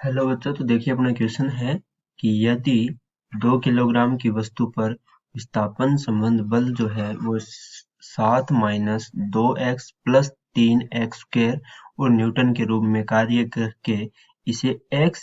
Hello बच्चों, तो देखिए अपना क्वेश्चन है कि यदि 2 किलोग्राम की वस्तु पर विस्थापन संबंध बल जो है वो 7 minus 2x plus 3x square और न्यूटन के रूप में कार्य करके इसे x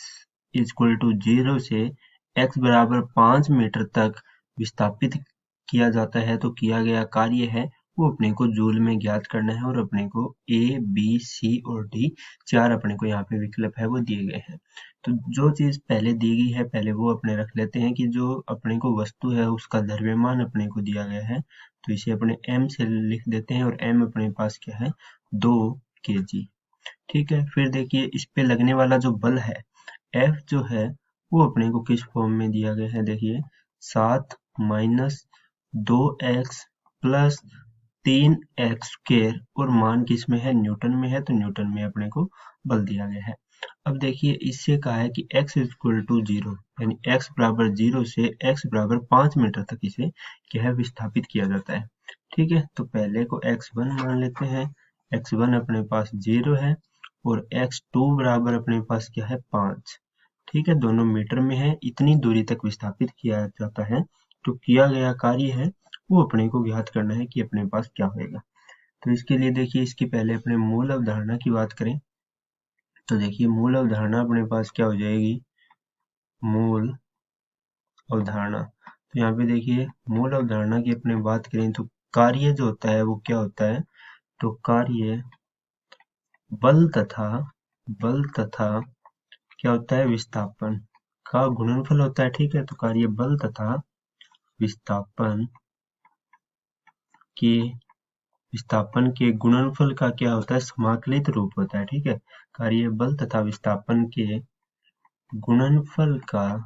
इक्वल टू 0 से x बराबर 5 मीटर तक विस्थापित किया जाता है, तो किया गया कार्य है वो अपने को जूल में ज्ञात करना है और अपने को A, B, C और D चार अपने को यहाँ पे विकल्प है वो दिए गए हैं। तो जो चीज पहले दी गई है पहले वो अपने रख लेते हैं कि जो अपने को वस्तु है उसका द्रव्यमान अपने को दिया गया है, तो इसे अपने m से लिख देते हैं और m अपने पास क्या है 2 kg। ठीक है, फिर देखिए इस पे लगने वाला जो बल है F जो है वो अपने को किस फॉर्म में दिया गया है। देखिए 7 minus 2x plus 3x square और मान किस में है, न्यूटन में है, तो न्यूटन में अपने को बल दिया गया है। अब देखिए इससे कहा है कि x इक्वल टू 0 यानी x बराबर 0 से x बराबर 5 मीटर तक इसे क्या है विस्थापित किया जाता है। ठीक है, तो पहले को x1 मान लेते हैं। x1 अपने पास 0 है और x2 बराबर अपने पास क्या है 5। ठीक है, दोनों मीटर में है, इतनी दूरी तक विस्थापित किया जाता है। तो किया गया कार्य है वो अपने को ज्ञात करना है कि अपने पास क्या होएगा। तो इसके लिए देखिए इसकी पहले अपने मूल अवधारणा की बात करें तो देखिए मूल अवधारणा अपने पास क्या हो जाएगी, मूल अवधारणा। तो यहाँ पे देखिए मूल अवधारणा की अपने बात करें तो कार्य जो होता है वो क्या होता है, तो कार्य बल तथा क्या होता है विस्थापन का गुणनफल होता है। ठीक है, तो कार्य बल तथा विस्थापन के गुणनफल का क्या होता है, समाकलित रूप होता है। ठीक है, कार्य बल तथा विस्थापन के गुणनफल का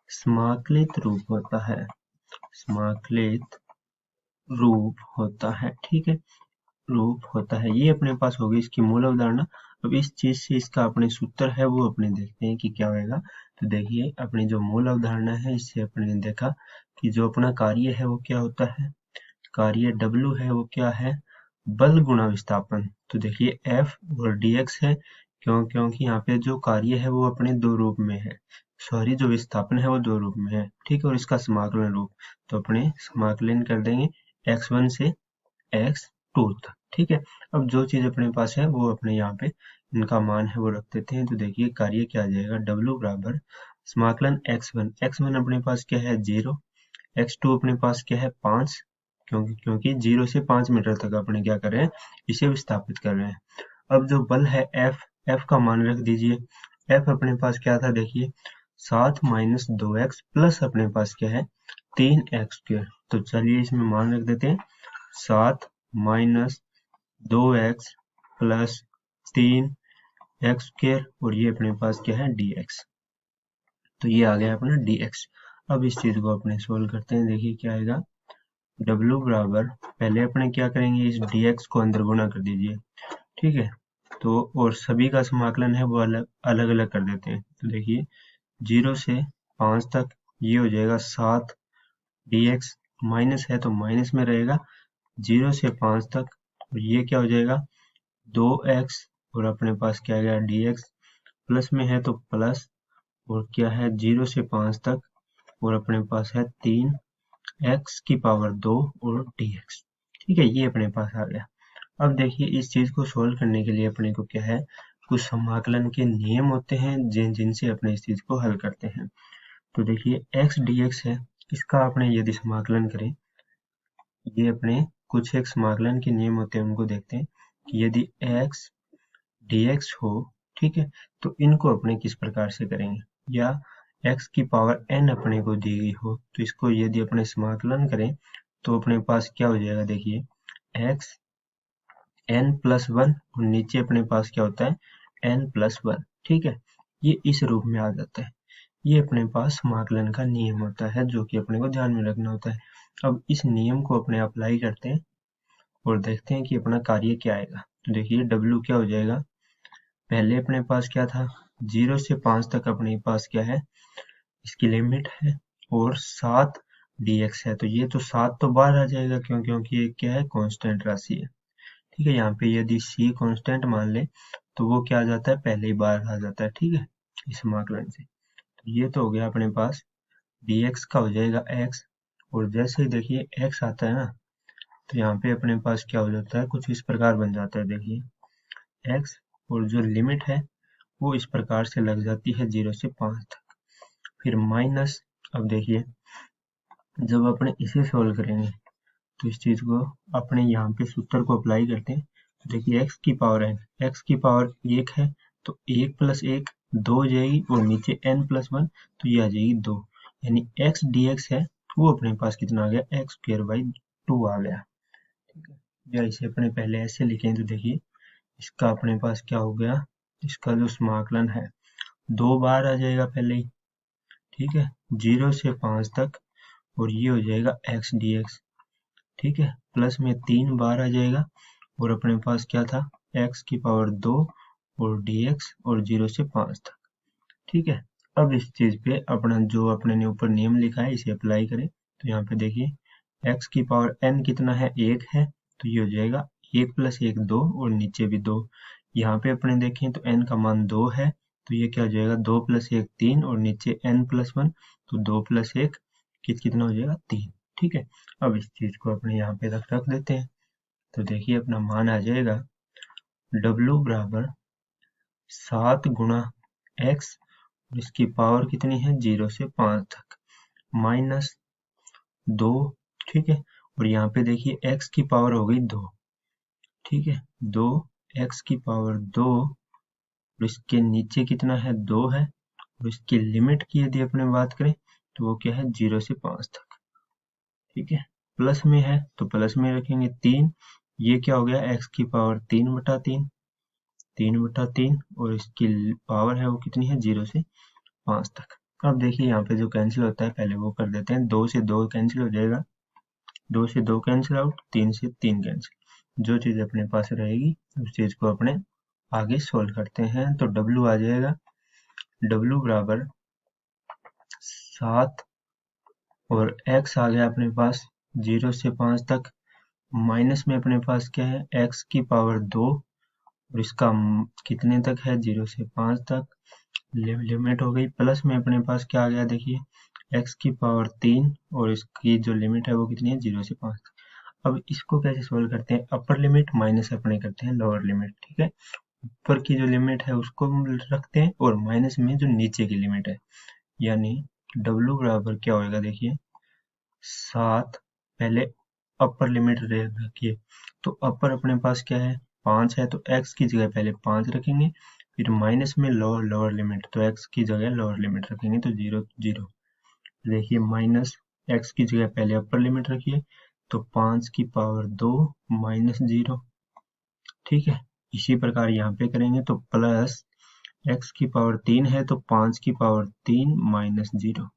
समाकलित रूप होता है। ठीक है, रूप होता है, ये अपने पास होगी इसकी मूल अवधारणा। अब इस चीज से इसका अपने सूत्र है वो अपने देखते हैं कि क्या होएगा। तो देखिए अपनी जो मूल अवधारणा है इससे अपने ने देखा कि जो अपना कार्य है वो क्या होता है, कार्य W है वो क्या है, बल गुणा विस्थापन। तो देखिए F और dx है, क्योंकि यहाँ पे जो कार्य है वो अपने दो रूप में है, सॉरी जो विस्थापन है वो दो रूप में है। ठीक है, और इसका समाकलन रूप, तो अपने समाकलन कर देंगे x1 से x2 तक। ठीक है, अब जो चीज अपने पास है वो अपने यहाँ पे इनका मान है वो रख देते हैं। तो देखिए कार्य क्या आ जाएगा, W बराबर समाकलन x1 अपने पास क्या है 0, x2 अपने पास क्या है 5, क्योंकि 0 से 5 मीटर तक अपने क्या कर रहे हैं, इसे विस्थापित कर रहे हैं। अब जो बल है F का मान रख दीजिए। F अपने पास क्या था, देखिए 7 माइनस 2x प्लस अपने पास क्या है 3x स्क्वायर। तो चलिए इसमें मान रख देते हैं 7 minus 2x plus 3x square और ये अपने पास क्या है dx। तो ये आ गया अपना dx। अब इस चीज को अपने सोल्व करते हैं, देखिए क्या आएगा, W बराबर पहले अपने क्या करेंगे, इस dx को अंदर गुणा कर दीजिए। ठीक है, तो और सभी का समाकलन है वो अलग अलग कर देते हैं। तो देखिए 0 से 5 तक ये हो जाएगा 7 dx, माइनस है तो माइनस में रहेगा 0 से 5 तक, और ये क्या हो जाएगा 2x और अपने पास क्या आ गया dx, प्लस में है तो प्लस और क्या है 0 से 5 तक और अपने पास है 3x की पावर 2 और dx। ठीक है, ये अपने पास आ गया। अब देखिए इस चीज को सोल्व करने के लिए अपने को क्या है, कुछ समाकलन के नियम होते हैं जिनसे अपने इस चीज को हल करते हैं। तो देखिए x dx है, इसका अपने यदि समाकलन करें, ये अपने कुछ एक समाकलन के नियम होते हैं उनको देखते हैं कि यदि x dx हो, ठीक है, तो इनको अपने किस प्रकार से करेंगे, या x की पावर n अपने को दी गई हो तो इसको यदि अपने समाकलन करें तो अपने पास क्या हो जाएगा, देखिए x n प्लस 1 और नीचे अपने पास क्या होता है n प्लस 1। ठीक है, ये इस रूप में आ जाता है। ये अपने पास समाकलन का नियम होता है जो कि अपने को ध्यान में रखना होता है। अब इस नियम को अपने अप्लाई करते हैं और देखते हैं कि अपना कार्य क्या आएगा। तो देखिए W क्या हो जाएगा, पहले अपने पास क्या था 0 से 5 तक अपने पास क्या है, इसकी लिमिट है और 7 dx है, तो ये तो 7 तो बाहर आ जाएगा क्योंकि ये क्या है कांस्टेंट राशि है। ठीक है। यहाँ पे यदि c कांस्टेंट मान ले तो वो क्या आ जाता है, पहले ही बार आ जाता है। ठीक है, इस समाकलन से। तो ये तो हो गया अपने पास, dx का हो जाएगा x, और जैसे ही देखिए x आता है ना, तो यहाँ पे अपने पास क्या हो जाता है, कुछ इस प्रकार बन जाता है। देखिए x, और जो लिमिट है वो इस प्रकार से लग जाती है 0 से 5 तक, फिर माइनस। अब देखिए जब अपने इसे सोल्व करेंगे तो इस चीज को अपने यहाँ पे सूत्र को अप्लाई करते हैं। तो देखिए x की पावर n, x की पावर 1 है तो 1 प्लस 1 2 हो जाएगी, और नीचे n प्लस 1 तो ये आ जाएगी 2, यानी x dx है वो अपने पास कितना आ गया, x स्क्वायर बाई 2 आ गया। ठीक है, या इसे अपने पहले ऐसे लिखें तो देखिए इसका अपने पास क्या हो गया, इसका जो समाकलन है 2 बार आ जाएगा पहले ही। ठीक है, 0 से 5 तक, और ये हो जाएगा x dx। ठीक है, प्लस में 3 बार आ जाएगा, और अपने पास क्या था, x की पावर 2 और dx, और 0 से 5 तक। ठीक है, अब इस चीज पे अपना जो अपने ने ऊपर नियम लिखा है इसे अप्लाई करें। तो यहाँ पे देखिए x की पावर n कितना है, 1 है, तो ये हो जाएगा 1 प्लस 1 2, और नीचे भी 2। यहाँ पे अपने देखें तो n का मान 2 है, तो ये क्या हो जाएगा, 2 प्लस 1 3, और नीचे n प्लस 1, तो 2 प्लस 1 कितना हो जाएगा, 3। ठीक है, अब इस चीज को अपने यहाँ पे रख देते हैं। तो देखिए अपना मान आ जाएगा W बराबर 7 गुणा x, और इसकी पावर कितनी है, 0 से 5 तक, माइनस 2। ठीक है, और यहाँ पे देखिए x की पावर हो गई 2। ठीक है, 2 x की पावर 2, और इसके नीचे कितना है, 2 है, और इसकी लिमिट की यदि अपने बात करें तो वो क्या है, 0 से 5 तक। ठीक है, प्लस में है तो प्लस में रखेंगे 3, ये क्या हो गया, x की पावर 3/3, 3/3, और इसकी पावर है वो कितनी है, 0 से 5 तक। अब देखिए यहाँ पे जो कैंसिल होता है पहले वो कर देते हैं, 2 से 2 कैंसिल हो जाएगा, 2 से 2 कैंसिल आउट, 3 से 3 कैंसिल। जो चीज अपने पास रहेगी उस चीज को अपने आगे सोल्व करते हैं। तो W आ जाएगा, W बराबर 7, और x आ गया अपने पास 0 से 5 तक, माइनस में अपने पास क्या है, x की पावर 2, और इसका कितने तक है, 0 से 5 तक, लिमिट हो गई। प्लस में अपने पास क्या आ गया, देखिए x की पावर 3, और इसकी जो लिमिट है वो कितनी है, 0 से 5 तक। अब इसको कैसे सोल्व करते हैं, अपर लिमिट माइनस अपने करते हैं लोअर लिमिट। ठीक है, ऊपर की जो लिमिट है उसको हम रखते हैं, और माइनस में जो नीचे की लिमिट है, यानी W बराबर क्या होएगा, देखिए 7, पहले अपर लिमिट रखिए, तो अपर अपने पास क्या है, 5 है, तो x की जगह पहले 5 रखेंगे, फिर माइनस में लोअर लिमिट, तो x की जगह लोअर लिमिट रखेंगे, तो 0 0। देखिए माइनस x की जगह पहले अपर लिमिट रखिए, तो 5 की पावर 2 माइनस 0। ठीक है, इसी प्रकार यहाँ पे करेंगे तो प्लस x की पावर 3 है, तो 5 की पावर 3 माइनस 0।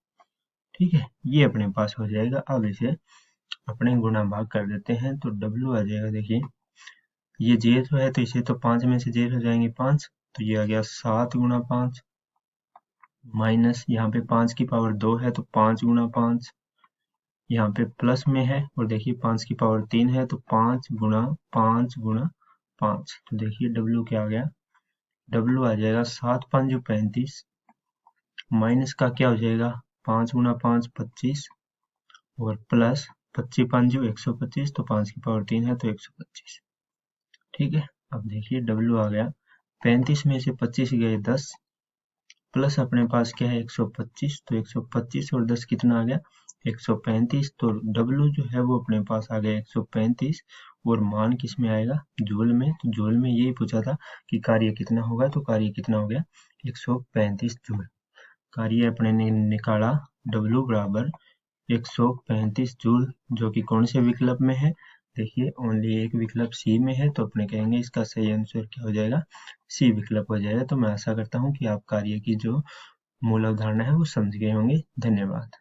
ठीक है, ये अपने पास हो जाएगा। अब इसे अपने गुणा भाग कर देते हैं, तो W आ जाएगा, देखिए ये 0 है तो इसे तो 5 में से 0 हो जाएंगे 5, तो ये आ गया 7 गुणा 5, माइनस यहाँ पे 5 की पावर 2 है तो 5 गुणा 5, यहाँ पे प्लस में है, और देखिए 5 की पावर 3 है तो 5 गुणा 5 गुणा 5, तो देखिए W क्या आ गया, W आ जाएगा 7 5 35, माइनस का क्या हो जाएगा, 5 गुणा 5 25, और प्लस 25 5 125, तो 5 की पावर 3 है तो 125। ठीक है, अब देखिए W आ गया, 35 में से 25 गए 10, प्लस अपने पास क्या है 125, तो 125 और 10 कितना आ गया, 135। तो W जो है वो अपने पास आ गया 135, और मान किस में आएगा, जूल में। तो जूल में यही पूछा था कि कार्य कितना होगा, तो कार्य कितना हो गया, 135 जूल। कार्य अपने ने निकाला W बराबर 135 जूल, जो कि कौन से विकल्प में है, देखिए ओनली एक विकल्प सी में है, तो अपने कहेंगे इसका सही आंसर क्या हो जाएगा, सी विकल्प हो जाएगा। तो मैं आशा करता हूँ कि आप कार्य की जो मूल अवधारणा है वो समझ गए होंगे। धन्यवाद।